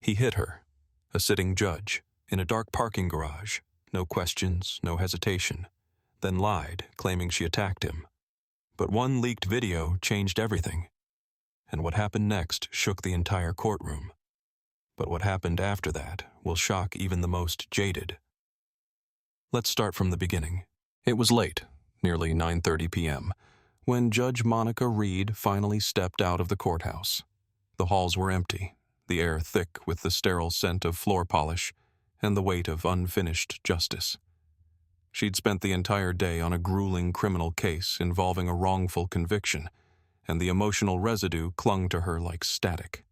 He hit her, a sitting judge, in a dark parking garage, no questions, no hesitation, then lied, claiming she attacked him. But one leaked video changed everything, and what happened next shook the entire courtroom. But what happened after that will shock even the most jaded. Let's start from the beginning. It was late, nearly 9:30 p.m., when Judge Monica Reed finally stepped out of the courthouse. The halls were empty, the air thick with the sterile scent of floor polish and the weight of unfinished justice. She'd spent the entire day on a grueling criminal case involving a wrongful conviction, and the emotional residue clung to her like static.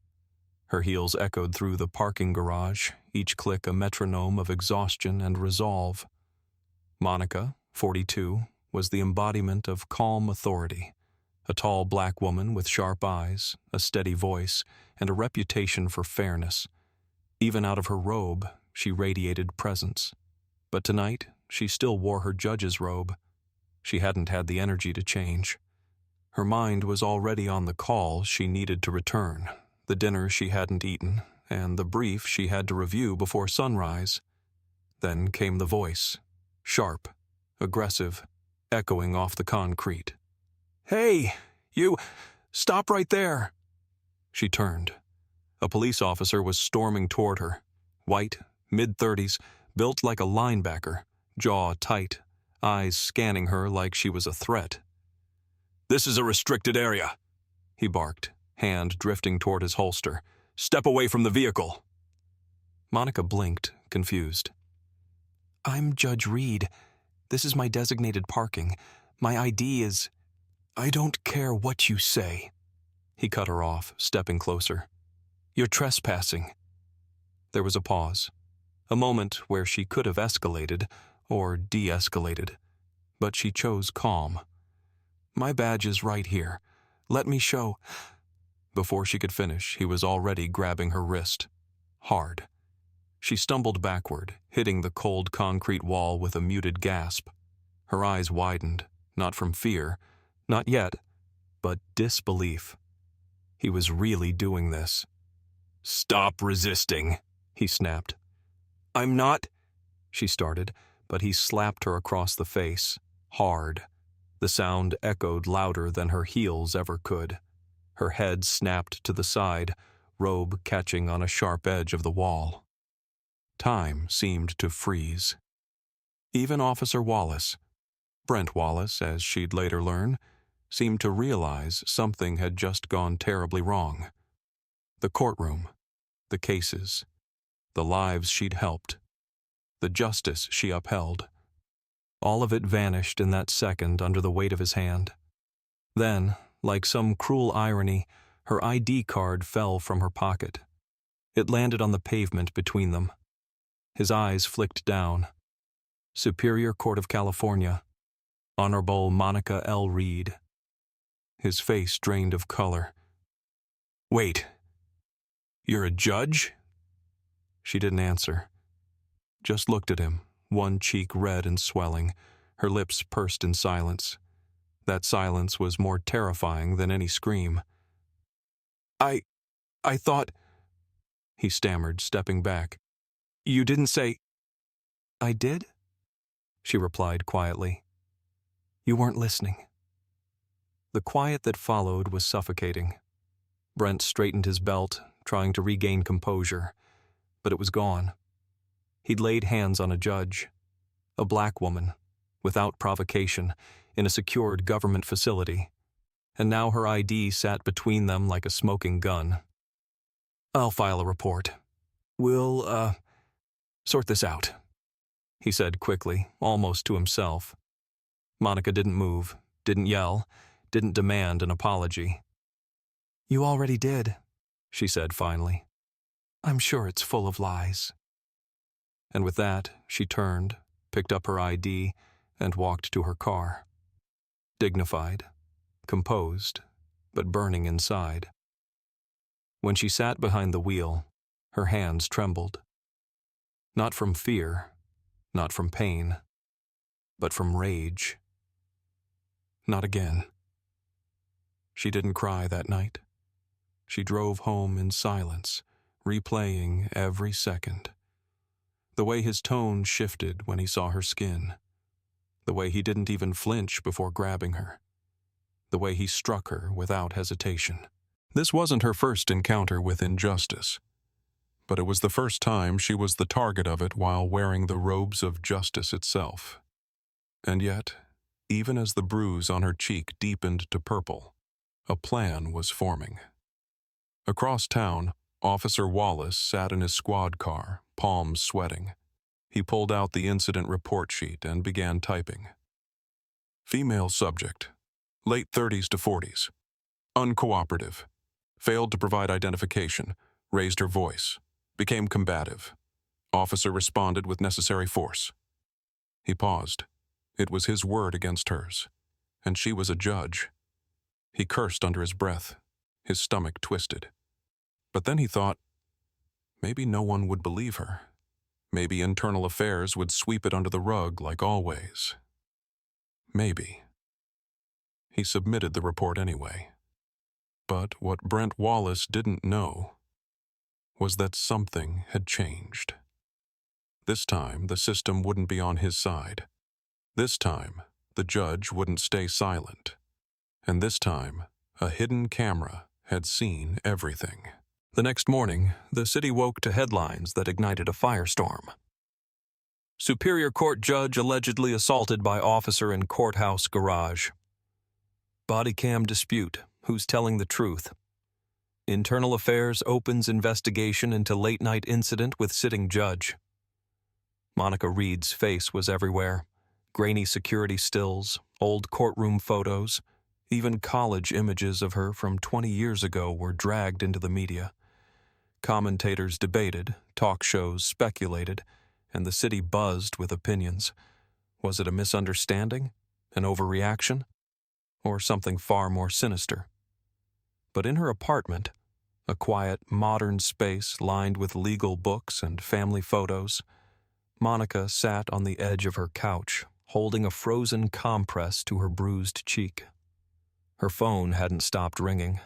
Her heels echoed through the parking garage, each click a metronome of exhaustion and resolve. Monica, 42, was the embodiment of calm authority, a tall black woman with sharp eyes, a steady voice, and a reputation for fairness. Even out of her robe, she radiated presence. But tonight, she still wore her judge's robe. She hadn't had the energy to change. Her mind was already on the call she needed to return, the dinner she hadn't eaten, and the brief she had to review before sunrise. Then came the voice, sharp, aggressive, echoing off the concrete. "Hey, you! Stop right there!" She turned. A police officer was storming toward her, white, mid-30s, built like a linebacker, jaw tight, eyes scanning her like she was a threat. "This is a restricted area," he barked, hand drifting toward his holster. "Step away from the vehicle." Monica blinked, confused. "I'm Judge Reed. This is my designated parking. My ID is—" "I don't care what you say," he cut her off, stepping closer. "You're trespassing." There was a pause, a moment where she could have escalated or de-escalated, but she chose calm. "My badge is right here. Let me show—" Before she could finish, he was already grabbing her wrist. Hard. She stumbled backward, hitting the cold concrete wall with a muted gasp. Her eyes widened, not from fear, not yet, but disbelief. He was really doing this. "Stop resisting," he snapped. "I'm not—" she started, but he slapped her across the face, hard. The sound echoed louder than her heels ever could. Her head snapped to the side, robe catching on a sharp edge of the wall. Time seemed to freeze. Even Officer Wallace, Brent Wallace, as she'd later learn, seemed to realize something had just gone terribly wrong. The courtroom, the cases, the lives she'd helped, the justice she upheld. All of it vanished in that second under the weight of his hand. Then, like some cruel irony, her ID card fell from her pocket. It landed on the pavement between them. His eyes flicked down. Superior Court of California, Honorable Monica L. Reed. His face drained of color. "Wait, you're a judge?" She didn't answer. Just looked at him, one cheek red and swelling, her lips pursed in silence. That silence was more terrifying than any scream. I thought—" he stammered, stepping back. "You didn't say—" "I did?" she replied quietly. "You weren't listening." The quiet that followed was suffocating. Brent straightened his belt, trying to regain composure, but it was gone. He'd laid hands on a judge, a black woman, without provocation, in a secured government facility, and now her ID sat between them like a smoking gun. "I'll file a report. We'll, sort this out," he said quickly, almost to himself. Monica didn't move, didn't yell, didn't demand an apology. "You already did," she said finally. "I'm sure it's full of lies." And with that, she turned, picked up her ID, and walked to her car. Dignified, composed, but burning inside. When she sat behind the wheel, her hands trembled. Not from fear, not from pain, but from rage. Not again. She didn't cry that night. She drove home in silence, replaying every second. The way his tone shifted when he saw her skin. The way he didn't even flinch before grabbing her. The way he struck her without hesitation. This wasn't her first encounter with injustice, but it was the first time she was the target of it while wearing the robes of justice itself. And yet, even as the bruise on her cheek deepened to purple, a plan was forming. Across town, Officer Wallace sat in his squad car, palms sweating. He pulled out the incident report sheet and began typing. Female subject, late 30s to 40s, uncooperative, failed to provide identification, raised her voice, became combative. Officer responded with necessary force. He paused. It was his word against hers, and she was a judge. He cursed under his breath, his stomach twisted. But then he thought, maybe no one would believe her. Maybe internal affairs would sweep it under the rug like always. Maybe. He submitted the report anyway. But what Brent Wallace didn't know was that something had changed. This time, the system wouldn't be on his side. This time, the judge wouldn't stay silent. And this time, a hidden camera had seen everything. The next morning, the city woke to headlines that ignited a firestorm. Superior Court judge allegedly assaulted by officer in courthouse garage. Body cam dispute, who's telling the truth? Internal Affairs opens investigation into late-night incident with sitting judge. Monica Reed's face was everywhere. Grainy security stills, old courtroom photos, even college images of her from 20 years ago were dragged into the media. Commentators debated, talk shows speculated, and the city buzzed with opinions. Was it a misunderstanding, an overreaction, or something far more sinister? But in her apartment, a quiet, modern space lined with legal books and family photos, Monica sat on the edge of her couch, holding a frozen compress to her bruised cheek. Her phone hadn't stopped ringing.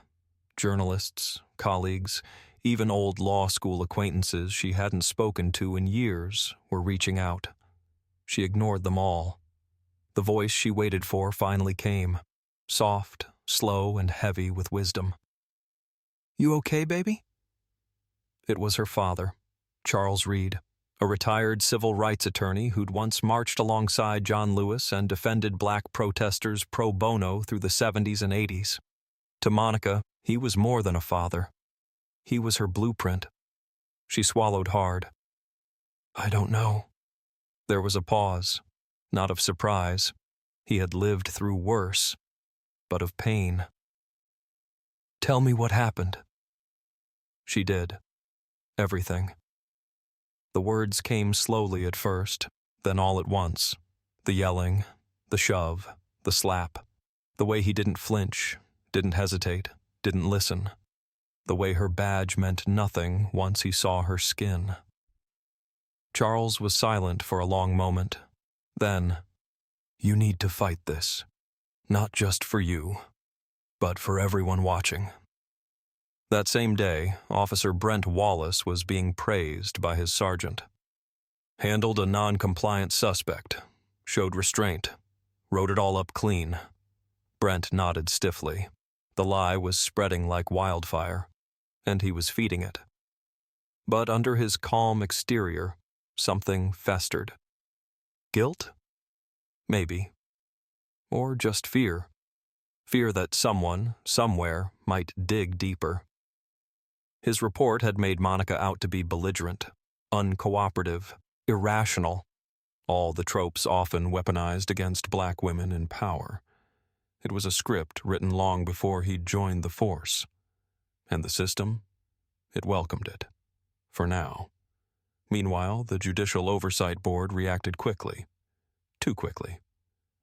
Journalists, colleagues, even old law school acquaintances she hadn't spoken to in years were reaching out. She ignored them all. The voice she waited for finally came, soft, slow, and heavy with wisdom. "You okay, baby?" It was her father, Charles Reed, a retired civil rights attorney who'd once marched alongside John Lewis and defended black protesters pro bono through the 70s and 80s. To Monica, he was more than a father. He was her blueprint. She swallowed hard. "I don't know." There was a pause, not of surprise. He had lived through worse, but of pain. "Tell me what happened." She did. Everything. The words came slowly at first, then all at once. The yelling, the shove, the slap. The way he didn't flinch, didn't hesitate, didn't listen. The way her badge meant nothing once he saw her skin. Charles was silent for a long moment. Then, "You need to fight this. Not just for you, but for everyone watching." That same day, Officer Brent Wallace was being praised by his sergeant. Handled a non-compliant suspect, showed restraint, wrote it all up clean. Brent nodded stiffly. The lie was spreading like wildfire, and he was feeding it. But under his calm exterior, something festered. Guilt? Maybe. Or just fear. Fear that someone, somewhere, might dig deeper. His report had made Monica out to be belligerent, uncooperative, irrational, all the tropes often weaponized against black women in power. It was a script written long before he'd joined the force. And the system? It welcomed it. For now. Meanwhile, the Judicial Oversight Board reacted quickly. Too quickly.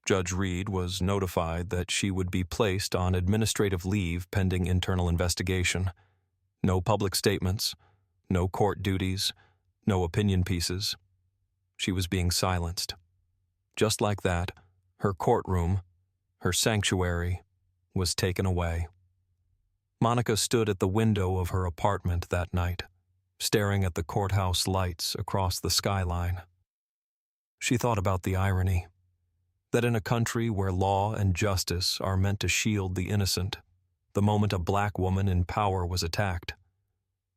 Judge Reed was notified that she would be placed on administrative leave pending internal investigation. No public statements, no court duties, no opinion pieces. She was being silenced. Just like that, her courtroom, her sanctuary, was taken away. Monica stood at the window of her apartment that night, staring at the courthouse lights across the skyline. She thought about the irony, that in a country where law and justice are meant to shield the innocent, the moment a black woman in power was attacked,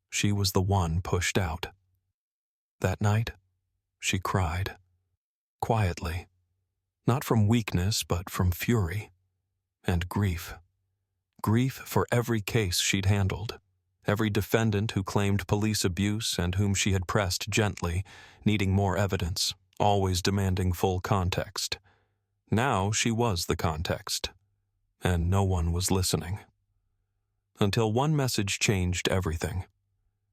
she was the one pushed out. That night, she cried, quietly, not from weakness but from fury and grief. Grief for every case she'd handled, every defendant who claimed police abuse and whom she had pressed gently, needing more evidence, always demanding full context. Now she was the context, and no one was listening. Until one message changed everything.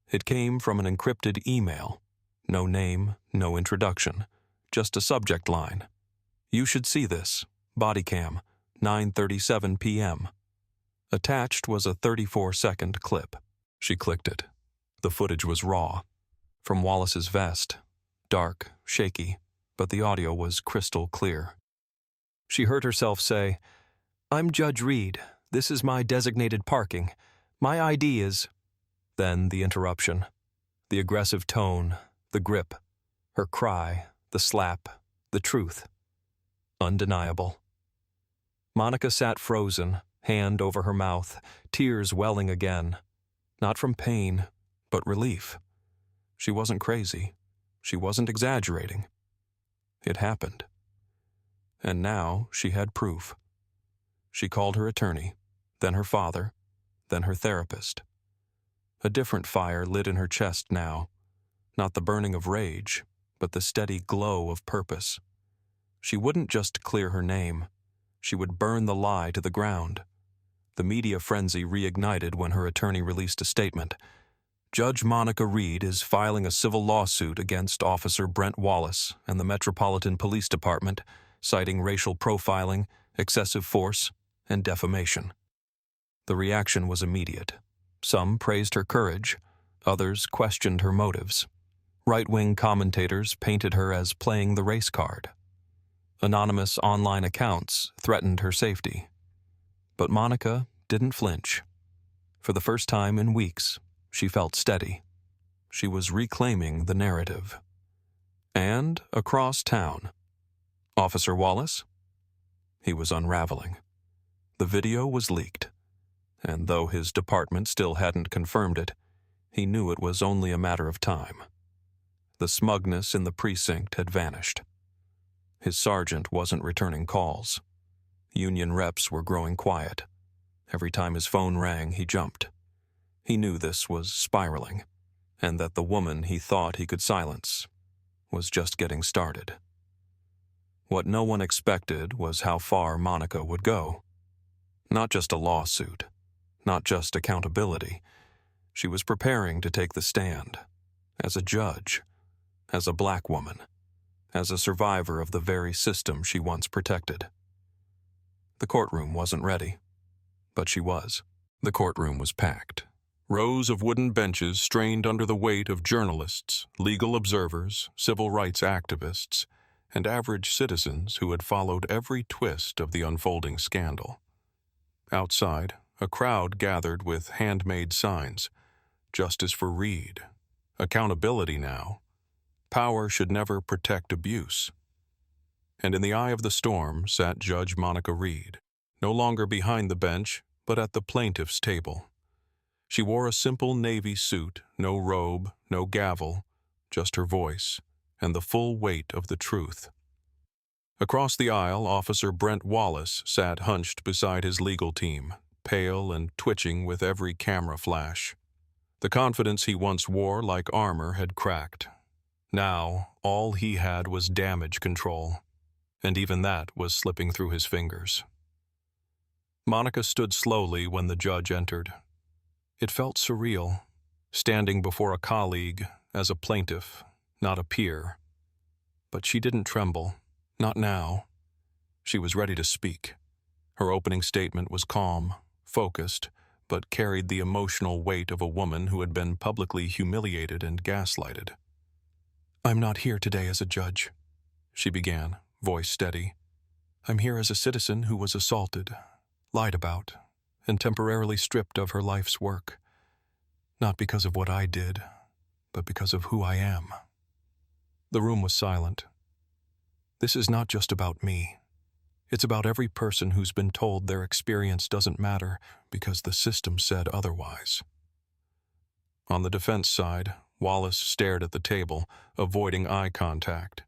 It came from an encrypted email. No name, no introduction, just a subject line. "You should see this. Body cam, 9:37 p.m. Attached was a 34-second clip. She clicked it. The footage was raw. From Wallace's vest. Dark, shaky, but the audio was crystal clear. She heard herself say, "I'm Judge Reed. This is my designated parking. My ID is—" Then the interruption. The aggressive tone, the grip, her cry, the slap, the truth. Undeniable. Monica sat frozen, hand over her mouth, tears welling again. Not from pain, but relief. She wasn't crazy. She wasn't exaggerating. It happened. And now she had proof. She called her attorney, then her father, then her therapist. A different fire lit in her chest now. Not the burning of rage, but the steady glow of purpose. She wouldn't just clear her name. She would burn the lie to the ground. The media frenzy reignited when her attorney released a statement. Judge Monica Reed is filing a civil lawsuit against Officer Brent Wallace and the Metropolitan Police Department, citing racial profiling, excessive force, and defamation. The reaction was immediate. Some praised her courage, others questioned her motives. Right-wing commentators painted her as playing the race card. Anonymous online accounts threatened her safety. But Monica didn't flinch. For the first time in weeks, she felt steady. She was reclaiming the narrative. And across town, Officer Wallace? He was unraveling. The video was leaked, and though his department still hadn't confirmed it, he knew it was only a matter of time. The smugness in the precinct had vanished. His sergeant wasn't returning calls. Union reps were growing quiet. Every time his phone rang, he jumped. He knew this was spiraling, and that the woman he thought he could silence was just getting started. What no one expected was how far Monica would go. Not just a lawsuit, not just accountability. She was preparing to take the stand, as a judge, as a black woman, as a survivor of the very system she once protected. The courtroom wasn't ready, but she was. The courtroom was packed. Rows of wooden benches strained under the weight of journalists, legal observers, civil rights activists, and average citizens who had followed every twist of the unfolding scandal. Outside, a crowd gathered with handmade signs. Justice for Reed. Accountability now. Power should never protect abuse. And in the eye of the storm sat Judge Monica Reed, no longer behind the bench, but at the plaintiff's table. She wore a simple navy suit, no robe, no gavel, just her voice, and the full weight of the truth. Across the aisle, Officer Brent Wallace sat hunched beside his legal team, pale and twitching with every camera flash. The confidence he once wore like armor had cracked. Now, all he had was damage control, and even that was slipping through his fingers. Monica stood slowly when the judge entered. It felt surreal, standing before a colleague as a plaintiff, not a peer. But she didn't tremble, not now. She was ready to speak. Her opening statement was calm, focused, but carried the emotional weight of a woman who had been publicly humiliated and gaslighted. "I'm not here today as a judge," she began, voice steady. "I'm here as a citizen who was assaulted, lied about, and temporarily stripped of her life's work. Not because of what I did, but because of who I am. The room was silent. This is not just about me. It's about every person who's been told their experience doesn't matter because the system said otherwise. On the defense side, Wallace stared at the table, avoiding eye contact.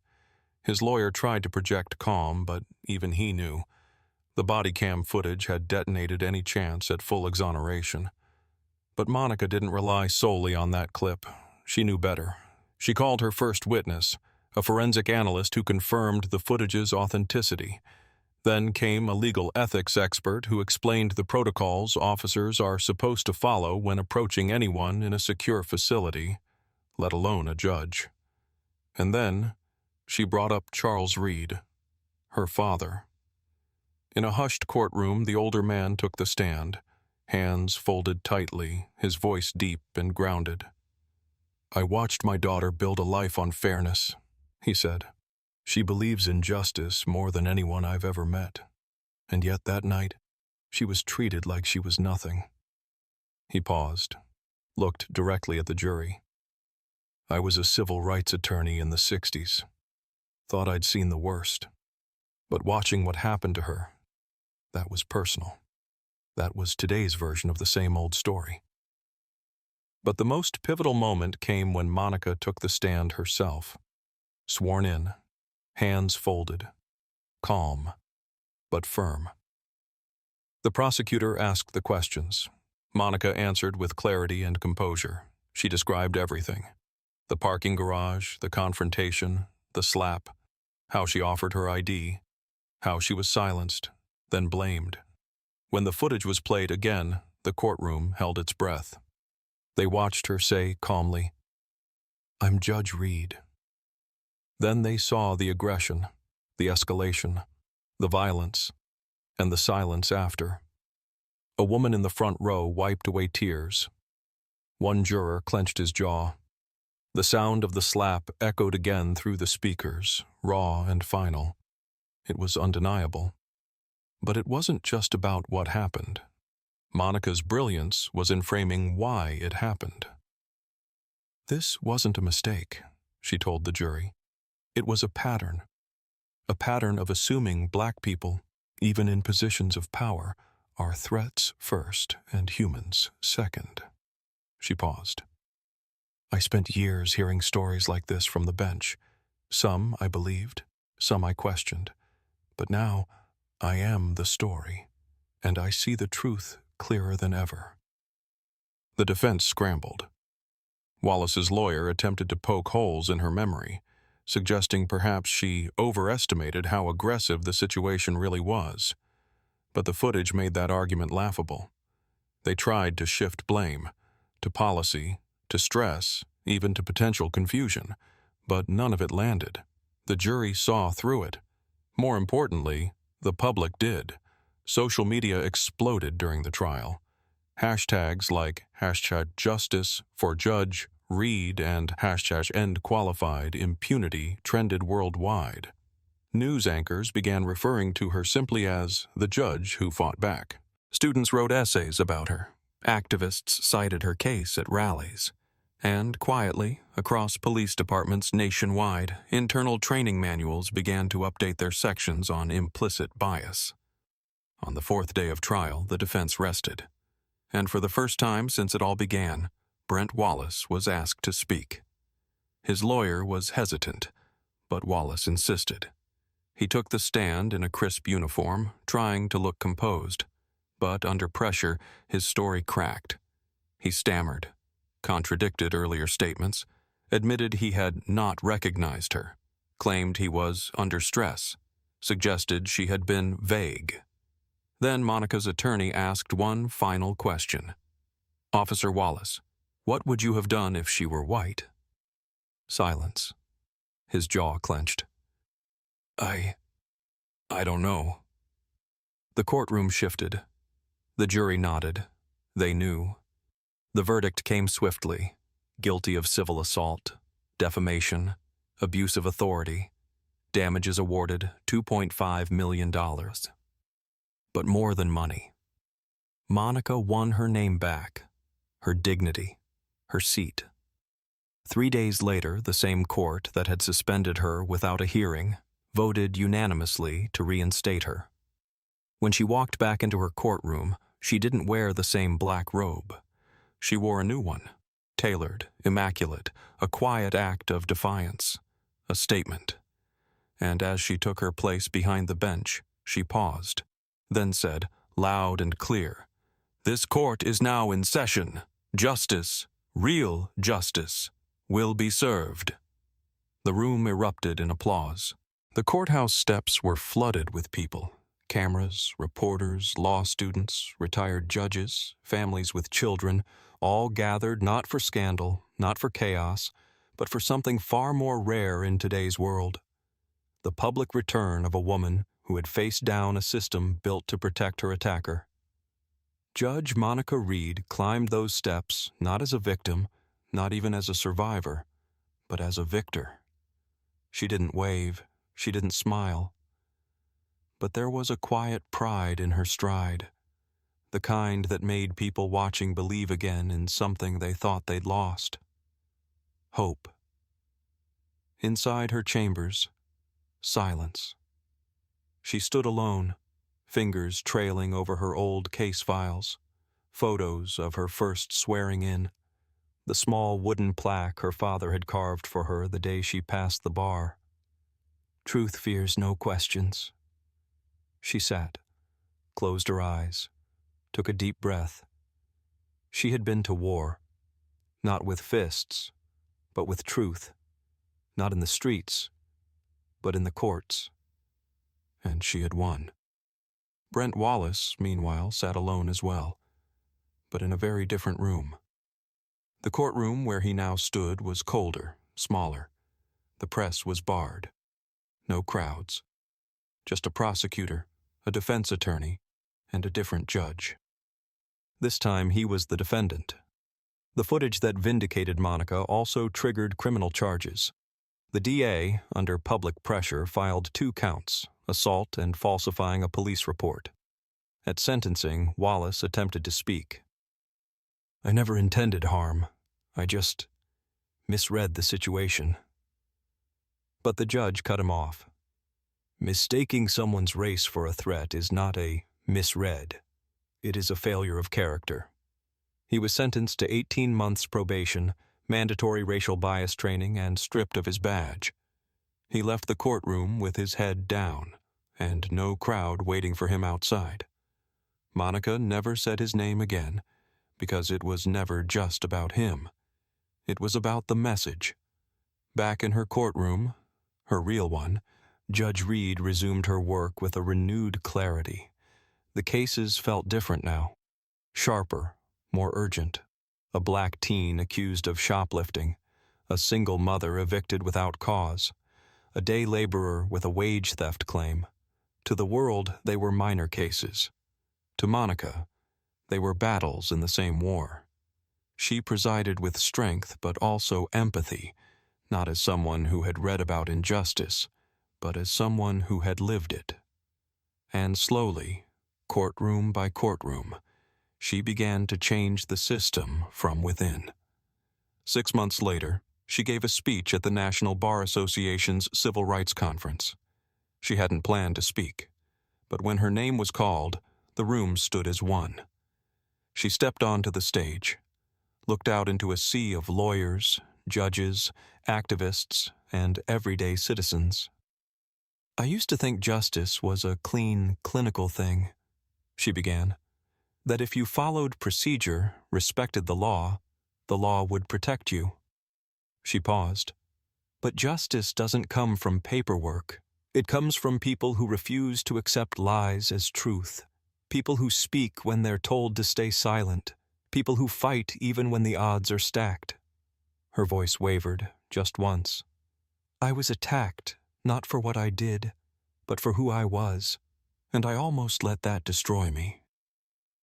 His lawyer tried to project calm, but even he knew. The body cam footage had detonated any chance at full exoneration. But Monica didn't rely solely on that clip. She knew better. She called her first witness, a forensic analyst who confirmed the footage's authenticity. Then came a legal ethics expert who explained the protocols officers are supposed to follow when approaching anyone in a secure facility, let alone a judge. And then she brought up Charles Reed, her father. In a hushed courtroom, the older man took the stand, hands folded tightly, his voice deep and grounded. "I watched my daughter build a life on fairness," he said. "She believes in justice more than anyone I've ever met. And yet that night, she was treated like she was nothing." He paused, looked directly at the jury. "I was a civil rights attorney in the 60s. Thought I'd seen the worst. But watching what happened to her, that was personal. That was today's version of the same old story." But the most pivotal moment came when Monica took the stand herself, sworn in, hands folded, calm, but firm. The prosecutor asked the questions. Monica answered with clarity and composure. She described everything: the parking garage, the confrontation, the slap, how she offered her ID, how she was silenced, then blamed. When the footage was played again, the courtroom held its breath. They watched her say calmly, "I'm Judge Reed." Then they saw the aggression, the escalation, the violence, and the silence after. A woman in the front row wiped away tears. One juror clenched his jaw. The sound of the slap echoed again through the speakers, raw and final. It was undeniable. But it wasn't just about what happened. Monica's brilliance was in framing why it happened. "This wasn't a mistake," she told the jury. "It was a pattern of assuming black people, even in positions of power, are threats first and humans second." She paused. "I spent years hearing stories like this from the bench. Some I believed, some I questioned. But now I am the story, and I see the truth clearer than ever." The defense scrambled. Wallace's lawyer attempted to poke holes in her memory, suggesting perhaps she overestimated how aggressive the situation really was. But the footage made that argument laughable. They tried to shift blame, to policy, to stress, even to potential confusion, but none of it landed. The jury saw through it. More importantly, the public did. Social media exploded during the trial. Hashtags like #JusticeForJudge Reed and #EndQualified Impunity trended worldwide. News anchors began referring to her simply as the judge who fought back. Students wrote essays about her. Activists cited her case at rallies. And quietly, across police departments nationwide, internal training manuals began to update their sections on implicit bias. On the fourth day of trial, the defense rested. And for the first time since it all began, Brent Wallace was asked to speak. His lawyer was hesitant, but Wallace insisted. He took the stand in a crisp uniform, trying to look composed. But under pressure, his story cracked. He stammered, contradicted earlier statements, admitted he had not recognized her, claimed he was under stress, suggested she had been vague. Then Monica's attorney asked one final question. "Officer Wallace, what would you have done if she were white?" Silence. His jaw clenched. I don't know." The courtroom shifted. The jury nodded. They knew. The verdict came swiftly. Guilty of civil assault, defamation, abuse of authority. Damages awarded $2.5 million. But more than money. Monica won her name back, her dignity, her seat. 3 days later, the same court that had suspended her without a hearing voted unanimously to reinstate her. When she walked back into her courtroom, she didn't wear the same black robe. She wore a new one, tailored, immaculate, a quiet act of defiance, a statement. And as she took her place behind the bench, she paused, then said, loud and clear, "This court is now in session. Justice, real justice, will be served." The room erupted in applause. The courthouse steps were flooded with people. Cameras, reporters, law students, retired judges, families with children, all gathered not for scandal, not for chaos, but for something far more rare in today's world: the public return of a woman who had faced down a system built to protect her attacker. Judge Monica Reed climbed those steps not as a victim, not even as a survivor, but as a victor. She didn't wave, she didn't smile. But there was a quiet pride in her stride, the kind that made people watching believe again in something they thought they'd lost: hope. Inside her chambers, silence. She stood alone, fingers trailing over her old case files, photos of her first swearing in, the small wooden plaque her father had carved for her the day she passed the bar. Truth fears no questions. She sat, closed her eyes, took a deep breath. She had been to war, not with fists, but with truth, not in the streets, but in the courts. And she had won. Brent Wallace, meanwhile, sat alone as well, but in a very different room. The courtroom where he now stood was colder, smaller. The press was barred. No crowds. Just a prosecutor, a defense attorney, and a different judge. This time he was the defendant. The footage that vindicated Monica also triggered criminal charges. The DA, under public pressure, filed 2 counts: assault and falsifying a police report. At sentencing, Wallace attempted to speak. "I never intended harm. I just misread the situation." But the judge cut him off. Mistaking someone's race for a threat is not a misread. It is a failure of character. He was sentenced to 18 months probation, mandatory racial bias training, and stripped of his badge. He left the courtroom with his head down, and no crowd waiting for him outside. Monica never said his name again, because it was never just about him. It was about the message. Back in her courtroom, her real one, Judge Reed resumed her work with a renewed clarity. The cases felt different now, sharper, more urgent. A black teen accused of shoplifting, a single mother evicted without cause, a day laborer with a wage theft claim. To the world, they were minor cases. To Monica, they were battles in the same war. She presided with strength but also empathy, not as someone who had read about injustice, but as someone who had lived it. And slowly, courtroom by courtroom, she began to change the system from within. 6 months later, she gave a speech at the National Bar Association's Civil Rights Conference. She hadn't planned to speak, but when her name was called, the room stood as one. She stepped onto the stage, looked out into a sea of lawyers, judges, activists, and everyday citizens. "I used to think justice was a clean, clinical thing," she began. "That if you followed procedure, respected the law would protect you." She paused. "But justice doesn't come from paperwork. It comes from people who refuse to accept lies as truth, people who speak when they're told to stay silent, people who fight even when the odds are stacked." Her voice wavered, just once. "I was attacked, not for what I did, but for who I was, and I almost let that destroy me.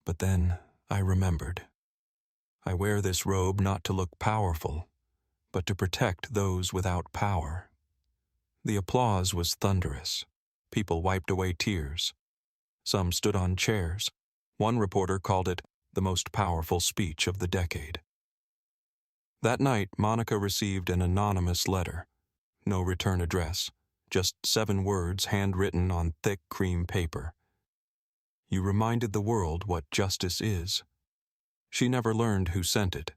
But then I remembered. I wear this robe not to look powerful, but to protect those without power." The applause was thunderous. People wiped away tears. Some stood on chairs. One reporter called it the most powerful speech of the decade. That night, Monica received an anonymous letter. No return address, just 7 words handwritten on thick cream paper. You reminded the world what justice is. She never learned who sent it,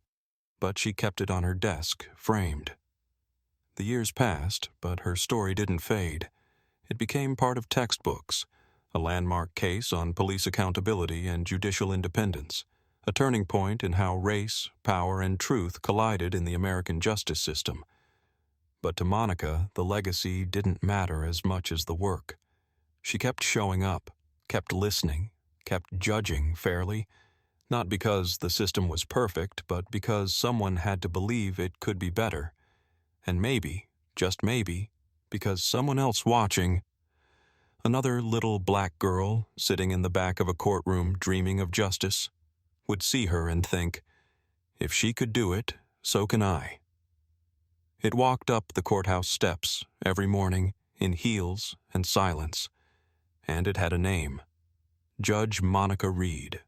but she kept it on her desk, framed. The years passed, but her story didn't fade. It became part of textbooks, a landmark case on police accountability and judicial independence, a turning point in how race, power, and truth collided in the American justice system. But to Monica, the legacy didn't matter as much as the work. She kept showing up, kept listening, kept judging fairly, not because the system was perfect, but because someone had to believe it could be better. And maybe, just maybe, because someone else watching, another little black girl sitting in the back of a courtroom dreaming of justice, would see her and think, if she could do it, so can I. It walked up the courthouse steps every morning in heels and silence, and it had a name: Judge Monica Reed.